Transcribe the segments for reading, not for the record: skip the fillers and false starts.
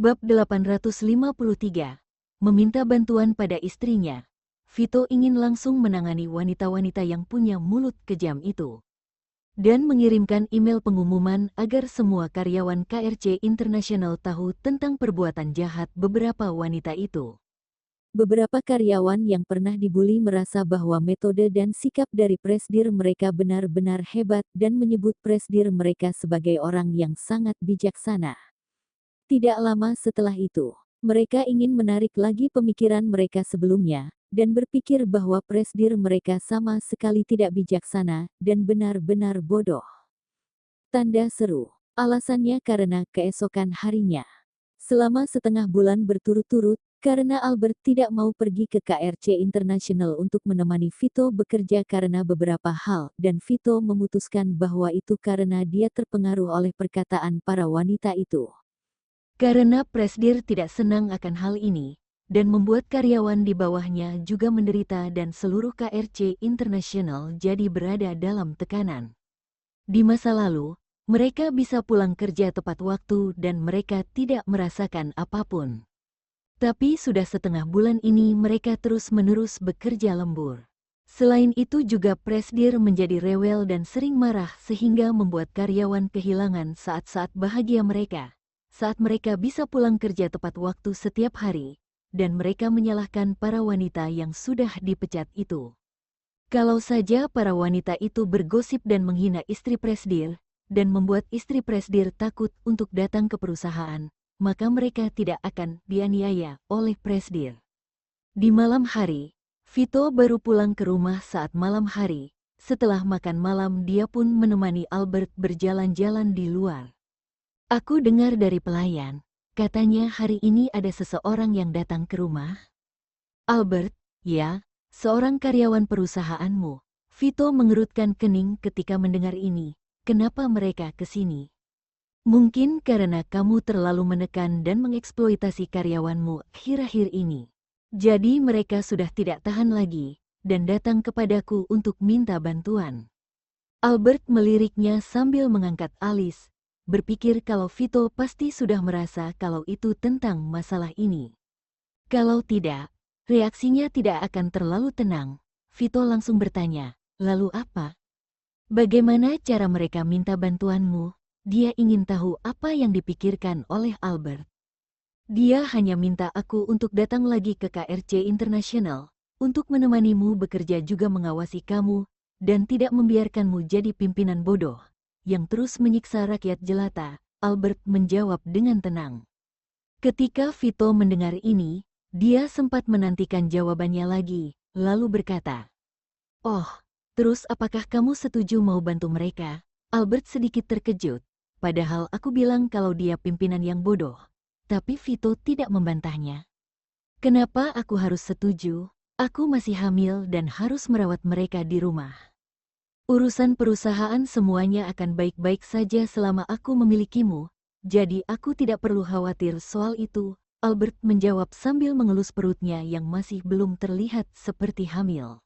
Bab 853. Meminta bantuan pada istrinya. Vito ingin langsung menangani wanita-wanita yang punya mulut kejam itu. Dan mengirimkan email pengumuman agar semua karyawan KRC International tahu tentang perbuatan jahat beberapa wanita itu. Beberapa karyawan yang pernah dibuli merasa bahwa metode dan sikap dari presdir mereka benar-benar hebat dan menyebut presdir mereka sebagai orang yang sangat bijaksana. Tidak lama setelah itu, mereka ingin menarik lagi pemikiran mereka sebelumnya, dan berpikir bahwa presdir mereka sama sekali tidak bijaksana, dan benar-benar bodoh. Tanda seru. Alasannya karena keesokan harinya. Selama setengah bulan berturut-turut, karena Albert tidak mau pergi ke KRC International untuk menemani Vito bekerja karena beberapa hal, dan Vito memutuskan bahwa itu karena dia terpengaruh oleh perkataan para wanita itu. Karena presdir tidak senang akan hal ini, dan membuat karyawan di bawahnya juga menderita dan seluruh KRC International jadi berada dalam tekanan. Di masa lalu, mereka bisa pulang kerja tepat waktu dan mereka tidak merasakan apapun. Tapi sudah setengah bulan ini mereka terus-menerus bekerja lembur. Selain itu juga presdir menjadi rewel dan sering marah sehingga membuat karyawan kehilangan saat-saat bahagia mereka. Saat mereka bisa pulang kerja tepat waktu setiap hari, dan mereka menyalahkan para wanita yang sudah dipecat itu. Kalau saja para wanita itu bergosip dan menghina istri presdir, dan membuat istri presdir takut untuk datang ke perusahaan, maka mereka tidak akan dianiaya oleh presdir. Di malam hari, Vito baru pulang ke rumah saat malam hari. Setelah makan malam dia pun menemani Albert berjalan-jalan di luar. Aku dengar dari pelayan, katanya hari ini ada seseorang yang datang ke rumah. Albert, ya, seorang karyawan perusahaanmu. Vito mengerutkan kening ketika mendengar ini. Kenapa mereka ke sini? Mungkin karena kamu terlalu menekan dan mengeksploitasi karyawanmu akhir-akhir ini. Jadi mereka sudah tidak tahan lagi, dan datang kepadaku untuk minta bantuan. Albert meliriknya sambil mengangkat alis, berpikir kalau Vito pasti sudah merasa kalau itu tentang masalah ini. Kalau tidak, reaksinya tidak akan terlalu tenang. Vito langsung bertanya, lalu apa? Bagaimana cara mereka minta bantuanmu? Dia ingin tahu apa yang dipikirkan oleh Albert. Dia hanya minta aku untuk datang lagi ke KRC International, untuk menemanimu bekerja juga mengawasi kamu, dan tidak membiarkanmu jadi pimpinan bodoh yang terus menyiksa rakyat jelata. Albert menjawab dengan tenang. Ketika Vito mendengar ini, dia sempat menantikan jawabannya lagi, lalu berkata, "Oh, terus apakah kamu setuju mau bantu mereka?" Albert sedikit terkejut, padahal aku bilang kalau dia pimpinan yang bodoh. Tapi Vito tidak membantahnya. Kenapa aku harus setuju? Aku masih hamil dan harus merawat mereka di rumah. Urusan perusahaan semuanya akan baik-baik saja selama aku memilikimu, jadi aku tidak perlu khawatir soal itu, Albert menjawab sambil mengelus perutnya yang masih belum terlihat seperti hamil.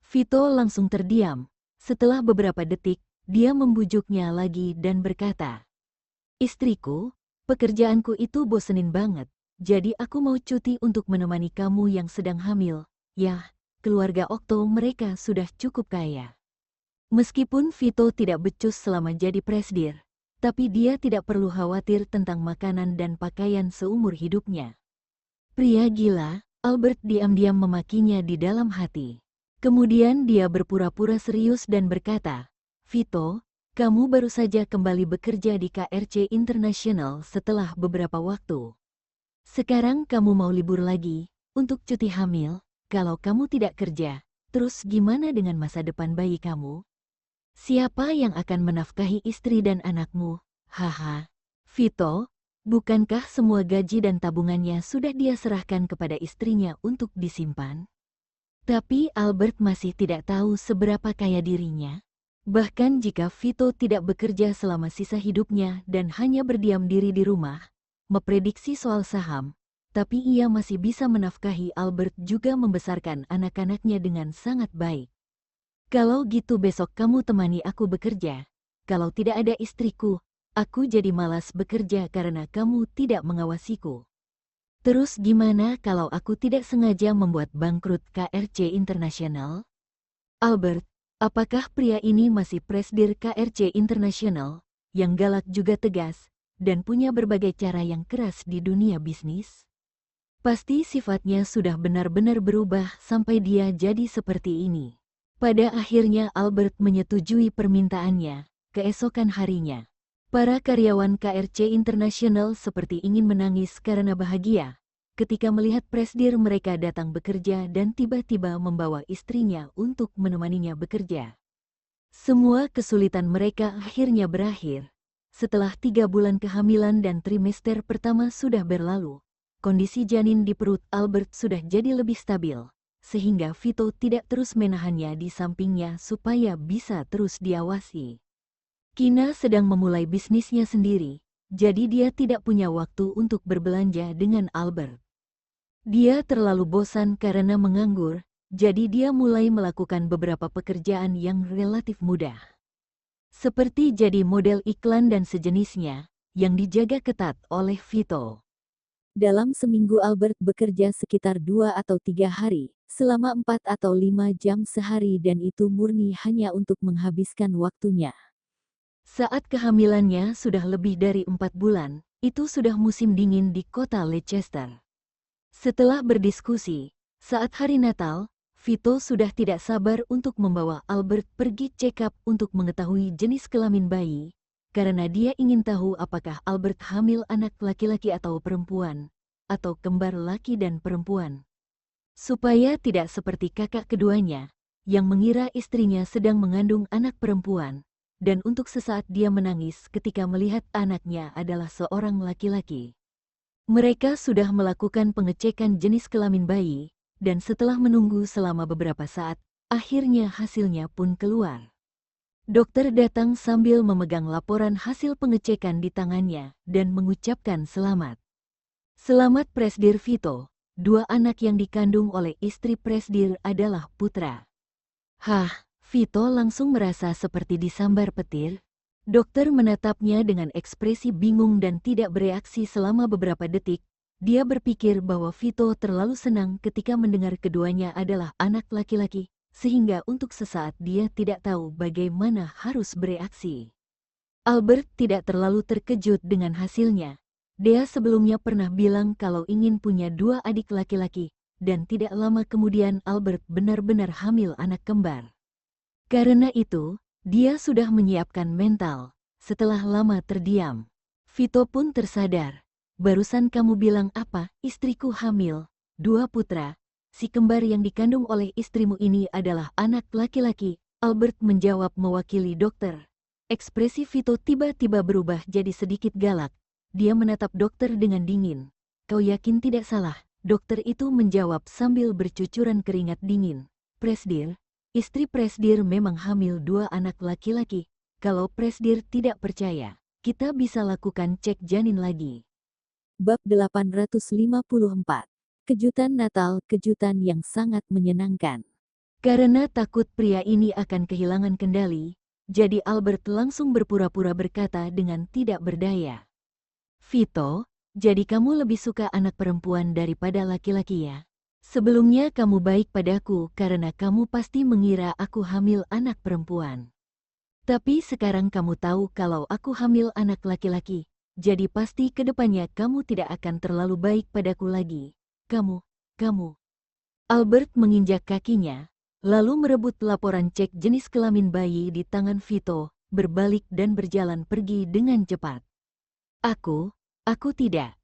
Vito langsung terdiam. Setelah beberapa detik, dia membujuknya lagi dan berkata, "Istriku, pekerjaanku itu bosenin banget, jadi aku mau cuti untuk menemani kamu yang sedang hamil. Yah, keluarga Okto mereka sudah cukup kaya." Meskipun Vito tidak becus selama jadi presdir, tapi dia tidak perlu khawatir tentang makanan dan pakaian seumur hidupnya. Pria gila, Albert diam-diam memakinya di dalam hati. Kemudian dia berpura-pura serius dan berkata, "Vito, kamu baru saja kembali bekerja di KRC International setelah beberapa waktu. Sekarang kamu mau libur lagi, untuk cuti hamil. Kalau kamu tidak kerja, terus gimana dengan masa depan bayi kamu? Siapa yang akan menafkahi istri dan anakmu? Haha. Vito, bukankah semua gaji dan tabungannya sudah dia serahkan kepada istrinya untuk disimpan?" Tapi Albert masih tidak tahu seberapa kaya dirinya. Bahkan jika Vito tidak bekerja selama sisa hidupnya dan hanya berdiam diri di rumah, memprediksi soal saham, tapi ia masih bisa menafkahi Albert juga membesarkan anak-anaknya dengan sangat baik. "Kalau gitu besok kamu temani aku bekerja. Kalau tidak ada istriku, aku jadi malas bekerja karena kamu tidak mengawasiku. Terus gimana kalau aku tidak sengaja membuat bangkrut KRC International? Albert, apakah pria ini masih presidir KRC International, yang galak juga tegas, dan punya berbagai cara yang keras di dunia bisnis? Pasti sifatnya sudah benar-benar berubah sampai dia jadi seperti ini. Pada akhirnya Albert menyetujui permintaannya. Keesokan harinya, para karyawan KRC International seperti ingin menangis karena bahagia ketika melihat presidir mereka datang bekerja dan tiba-tiba membawa istrinya untuk menemaninya bekerja. Semua kesulitan mereka akhirnya berakhir. Setelah 3 bulan kehamilan dan trimester pertama sudah berlalu, kondisi janin di perut Albert sudah jadi lebih stabil, sehingga Vito tidak terus menahannya di sampingnya supaya bisa terus diawasi. Kina sedang memulai bisnisnya sendiri, jadi dia tidak punya waktu untuk berbelanja dengan Albert. Dia terlalu bosan karena menganggur, jadi dia mulai melakukan beberapa pekerjaan yang relatif mudah. Seperti jadi model iklan dan sejenisnya, yang dijaga ketat oleh Vito. Dalam seminggu Albert bekerja sekitar 2 atau 3 hari, selama 4 atau 5 jam sehari dan itu murni hanya untuk menghabiskan waktunya. Saat kehamilannya sudah lebih dari 4 bulan, itu sudah musim dingin di kota Leicester. Setelah berdiskusi, saat hari Natal, Vito sudah tidak sabar untuk membawa Albert pergi check-up untuk mengetahui jenis kelamin bayi, karena dia ingin tahu apakah Albert hamil anak laki-laki atau perempuan, atau kembar laki dan perempuan. Supaya tidak seperti kakak keduanya, yang mengira istrinya sedang mengandung anak perempuan, dan untuk sesaat dia menangis ketika melihat anaknya adalah seorang laki-laki. Mereka sudah melakukan pengecekan jenis kelamin bayi, dan setelah menunggu selama beberapa saat, akhirnya hasilnya pun keluar. Dokter datang sambil memegang laporan hasil pengecekan di tangannya dan mengucapkan selamat. Selamat Presdir Vito, 2 anak yang dikandung oleh istri Presdir adalah putra. Hah, Vito langsung merasa seperti disambar petir. Dokter menatapnya dengan ekspresi bingung dan tidak bereaksi selama beberapa detik. Dia berpikir bahwa Vito terlalu senang ketika mendengar keduanya adalah anak laki-laki, sehingga untuk sesaat dia tidak tahu bagaimana harus bereaksi. Albert tidak terlalu terkejut dengan hasilnya. Dia sebelumnya pernah bilang kalau ingin punya 2 adik laki-laki, dan tidak lama kemudian Albert benar-benar hamil anak kembar. Karena itu, dia sudah menyiapkan mental. Setelah lama terdiam, Vito pun tersadar. Barusan kamu bilang apa? Istriku hamil, 2 putra. Si kembar yang dikandung oleh istrimu ini adalah anak laki-laki, Albert menjawab mewakili dokter. Ekspresi Vito tiba-tiba berubah jadi sedikit galak. Dia menatap dokter dengan dingin. Kau yakin tidak salah? Dokter itu menjawab sambil bercucuran keringat dingin. Presdir, istri Presdir memang hamil 2 anak laki-laki. Kalau Presdir tidak percaya, kita bisa lakukan cek janin lagi. Bab 854. Kejutan Natal, kejutan yang sangat menyenangkan. Karena takut pria ini akan kehilangan kendali, jadi Albert langsung berpura-pura berkata dengan tidak berdaya. Vito, jadi kamu lebih suka anak perempuan daripada laki-laki ya? Sebelumnya kamu baik padaku karena kamu pasti mengira aku hamil anak perempuan. Tapi sekarang kamu tahu kalau aku hamil anak laki-laki, jadi pasti kedepannya kamu tidak akan terlalu baik padaku lagi. Kamu. Albert menginjak kakinya, lalu merebut laporan cek jenis kelamin bayi di tangan Vito, berbalik dan berjalan pergi dengan cepat. Aku tidak,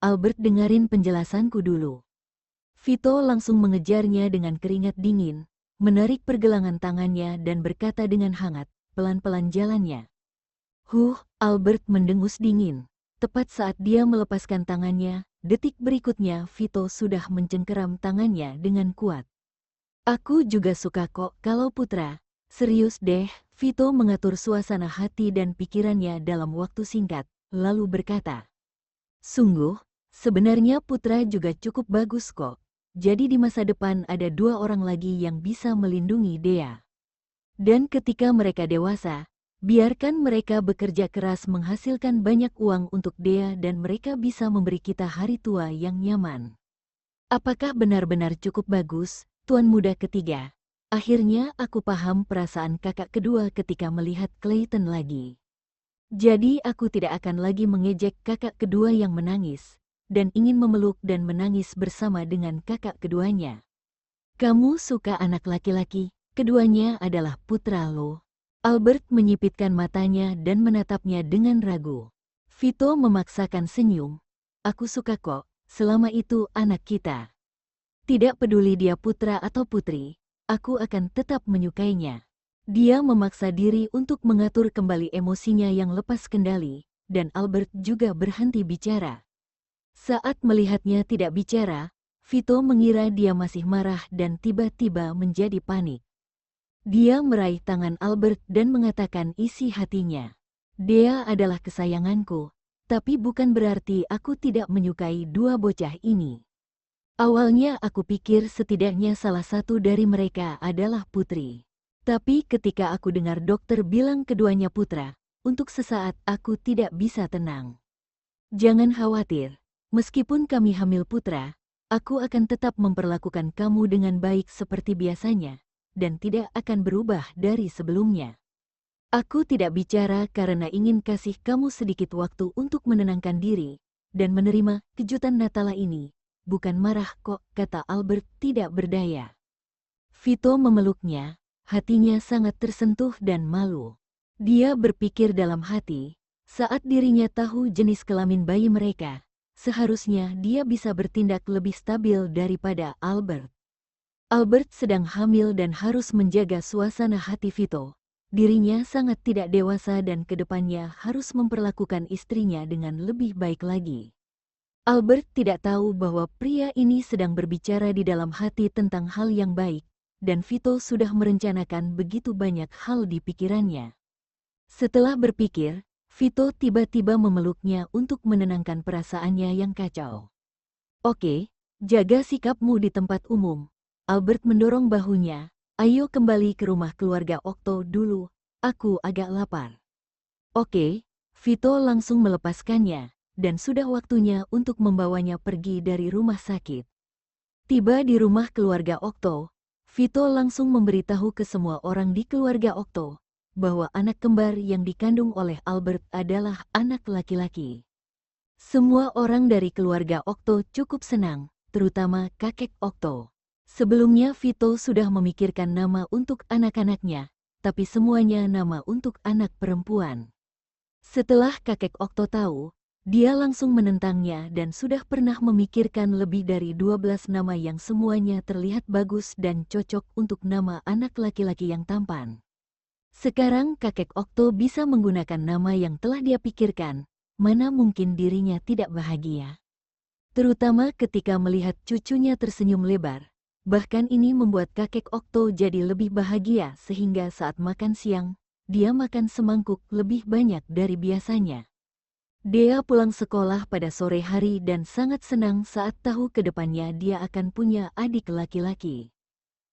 Albert dengarin penjelasanku dulu. Vito langsung mengejarnya dengan keringat dingin, menarik pergelangan tangannya dan berkata dengan hangat, pelan-pelan jalannya. Albert mendengus dingin. Tepat saat dia melepaskan tangannya, detik berikutnya Vito sudah mencengkeram tangannya dengan kuat. Aku juga suka kok kalau putra. Serius deh, Vito mengatur suasana hati dan pikirannya dalam waktu singkat, lalu berkata. Sungguh, sebenarnya putra juga cukup bagus kok. Jadi di masa depan ada 2 orang lagi yang bisa melindungi Dea. Dan ketika mereka dewasa, Biarkan mereka bekerja keras menghasilkan banyak uang untuk Dea dan mereka bisa memberi kita hari tua yang nyaman. Apakah benar-benar cukup bagus, Tuan Muda Ketiga? Akhirnya aku paham perasaan kakak kedua ketika melihat Clayton lagi. Jadi aku tidak akan lagi mengejek kakak kedua yang menangis, dan ingin memeluk dan menangis bersama dengan kakak keduanya. Kamu suka anak laki-laki, keduanya adalah putra lo. Albert menyipitkan matanya dan menatapnya dengan ragu. Vito memaksakan senyum. Aku suka kok, selama itu anak kita. Tidak peduli dia putra atau putri, aku akan tetap menyukainya. Dia memaksa diri untuk mengatur kembali emosinya yang lepas kendali, dan Albert juga berhenti bicara. Saat melihatnya tidak bicara, Vito mengira dia masih marah dan tiba-tiba menjadi panik. Dia meraih tangan Albert dan mengatakan isi hatinya. Dea adalah kesayanganku, tapi bukan berarti aku tidak menyukai dua bocah ini. Awalnya aku pikir setidaknya salah satu dari mereka adalah putri. Tapi ketika aku dengar dokter bilang keduanya putra, untuk sesaat aku tidak bisa tenang. Jangan khawatir, meskipun kami hamil putra, aku akan tetap memperlakukan kamu dengan baik seperti biasanya, dan tidak akan berubah dari sebelumnya. Aku tidak bicara karena ingin kasih kamu sedikit waktu untuk menenangkan diri, dan menerima kejutan Natal ini. Bukan marah kok, kata Albert tidak berdaya. Vito memeluknya, hatinya sangat tersentuh dan malu. Dia berpikir dalam hati, saat dirinya tahu jenis kelamin bayi mereka, seharusnya dia bisa bertindak lebih stabil daripada Albert. Albert sedang hamil dan harus menjaga suasana hati Vito. Dirinya sangat tidak dewasa dan kedepannya harus memperlakukan istrinya dengan lebih baik lagi. Albert tidak tahu bahwa pria ini sedang berbicara di dalam hati tentang hal yang baik, dan Vito sudah merencanakan begitu banyak hal di pikirannya. Setelah berpikir, Vito tiba-tiba memeluknya untuk menenangkan perasaannya yang kacau. Oke, jaga sikapmu di tempat umum. Albert mendorong bahunya. Ayo kembali ke rumah keluarga Okto dulu, aku agak lapar. Oke, Vito langsung melepaskannya, dan sudah waktunya untuk membawanya pergi dari rumah sakit. Tiba di rumah keluarga Okto, Vito langsung memberitahu ke semua orang di keluarga Okto, bahwa anak kembar yang dikandung oleh Albert adalah anak laki-laki. Semua orang dari keluarga Okto cukup senang, terutama kakek Okto. Sebelumnya Vito sudah memikirkan nama untuk anak-anaknya, tapi semuanya nama untuk anak perempuan. Setelah kakek Okto tahu, dia langsung menentangnya dan sudah pernah memikirkan lebih dari 12 nama yang semuanya terlihat bagus dan cocok untuk nama anak laki-laki yang tampan. Sekarang kakek Okto bisa menggunakan nama yang telah dia pikirkan, mana mungkin dirinya tidak bahagia. Terutama ketika melihat cucunya tersenyum lebar. Bahkan ini membuat kakek Okto jadi lebih bahagia sehingga saat makan siang, dia makan semangkuk lebih banyak dari biasanya. Dea pulang sekolah pada sore hari dan sangat senang saat tahu ke depannya dia akan punya adik laki-laki.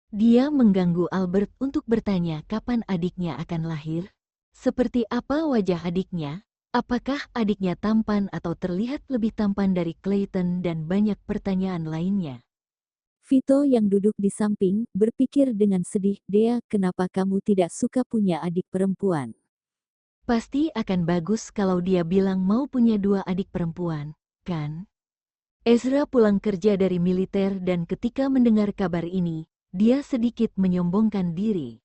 Dia mengganggu Albert untuk bertanya kapan adiknya akan lahir. Seperti apa wajah adiknya? Apakah adiknya tampan atau terlihat lebih tampan dari Clayton dan banyak pertanyaan lainnya. Vito yang duduk di samping, berpikir dengan sedih, Dea, kenapa kamu tidak suka punya adik perempuan? Pasti akan bagus kalau dia bilang mau punya 2 adik perempuan, kan? Ezra pulang kerja dari militer dan ketika mendengar kabar ini, dia sedikit menyombongkan diri.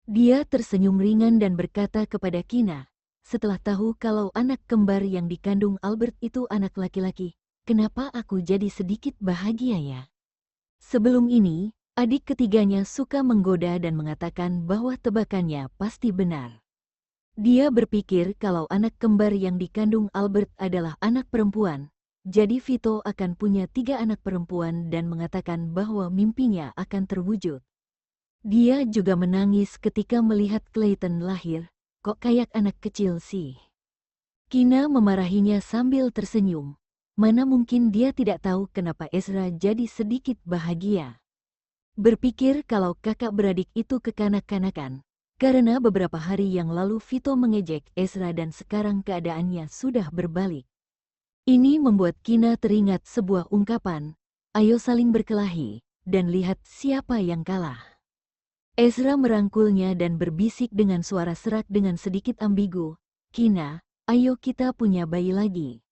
Dia tersenyum ringan dan berkata kepada Kina, setelah tahu kalau anak kembar yang dikandung Albert itu anak laki-laki, kenapa aku jadi sedikit bahagia ya? Sebelum ini, adik ketiganya suka menggoda dan mengatakan bahwa tebakannya pasti benar. Dia berpikir kalau anak kembar yang dikandung Albert adalah anak perempuan, jadi Vito akan punya 3 anak perempuan dan mengatakan bahwa mimpinya akan terwujud. Dia juga menangis ketika melihat Clayton lahir, kok kayak anak kecil sih. Kina memarahinya sambil tersenyum. Mana mungkin dia tidak tahu kenapa Ezra jadi sedikit bahagia. Berpikir kalau kakak beradik itu kekanak-kanakan, Karena beberapa hari yang lalu Vito mengejek Ezra dan sekarang keadaannya sudah berbalik. Ini membuat Kina teringat sebuah ungkapan, "Ayo saling berkelahi, dan lihat siapa yang kalah." Ezra merangkulnya dan berbisik dengan suara serak dengan sedikit ambigu, "Kina, ayo kita punya bayi lagi.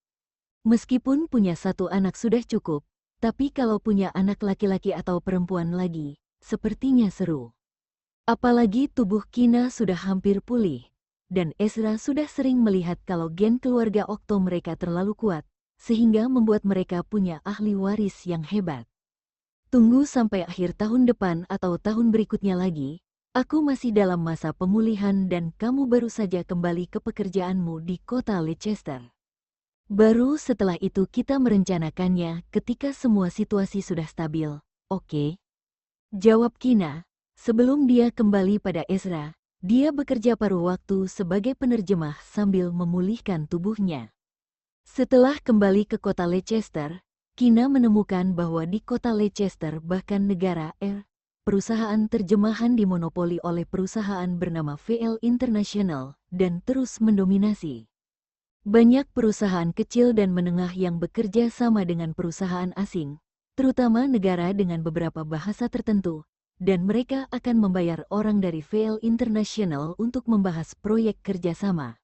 Meskipun punya satu anak sudah cukup, tapi kalau punya anak laki-laki atau perempuan lagi, sepertinya seru." Apalagi tubuh Kina sudah hampir pulih, dan Ezra sudah sering melihat kalau gen keluarga Okto mereka terlalu kuat, sehingga membuat mereka punya ahli waris yang hebat. "Tunggu sampai akhir tahun depan atau tahun berikutnya lagi, aku masih dalam masa pemulihan dan kamu baru saja kembali ke pekerjaanmu di kota Leicester. Baru setelah itu kita merencanakannya ketika semua situasi sudah stabil, oke?" Jawab Kina. Sebelum dia kembali pada Ezra, dia bekerja paruh waktu sebagai penerjemah sambil memulihkan tubuhnya. Setelah kembali ke kota Leicester, Kina menemukan bahwa di kota Leicester bahkan negara perusahaan terjemahan dimonopoli oleh perusahaan bernama VL International dan terus mendominasi. Banyak perusahaan kecil dan menengah yang bekerja sama dengan perusahaan asing, terutama negara dengan beberapa bahasa tertentu, dan mereka akan membayar orang dari VL International untuk membahas proyek kerjasama.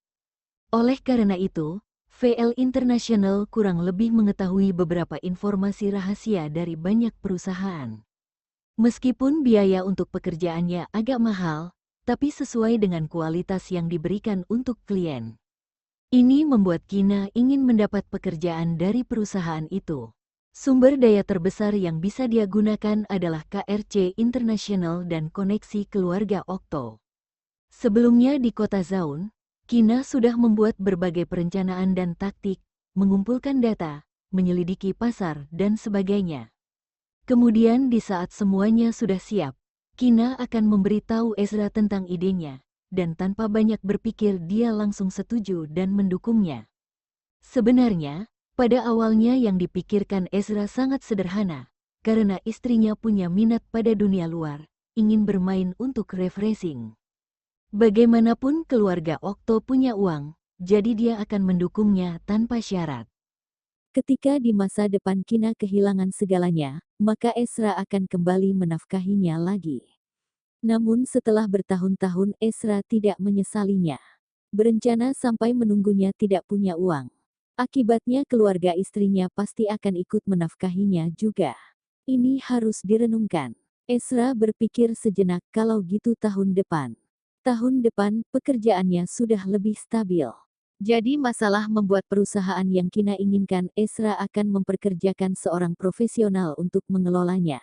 Oleh karena itu, VL International kurang lebih mengetahui beberapa informasi rahasia dari banyak perusahaan. Meskipun biaya untuk pekerjaannya agak mahal, tapi sesuai dengan kualitas yang diberikan untuk klien. Ini membuat Kina ingin mendapat pekerjaan dari perusahaan itu. Sumber daya terbesar yang bisa dia gunakan adalah KRC International dan koneksi keluarga Okto. Sebelumnya di kota Zaun, Kina sudah membuat berbagai perencanaan dan taktik, mengumpulkan data, menyelidiki pasar, dan sebagainya. Kemudian di saat semuanya sudah siap, Kina akan memberitahu Ezra tentang idenya, dan tanpa banyak berpikir dia langsung setuju dan mendukungnya. Sebenarnya, pada awalnya yang dipikirkan Ezra sangat sederhana, karena istrinya punya minat pada dunia luar, ingin bermain untuk refreshing. Bagaimanapun keluarga Okto punya uang, jadi dia akan mendukungnya tanpa syarat. Ketika di masa depan Kina kehilangan segalanya, maka Ezra akan kembali menafkahinya lagi. Namun setelah bertahun-tahun Ezra tidak menyesalinya. Berencana sampai menunggunya tidak punya uang. Akibatnya keluarga istrinya pasti akan ikut menafkahinya juga. Ini harus direnungkan. Ezra berpikir sejenak kalau gitu tahun depan. Tahun depan pekerjaannya sudah lebih stabil. Jadi masalah membuat perusahaan yang Kina inginkan, Ezra akan memperkerjakan seorang profesional untuk mengelolanya.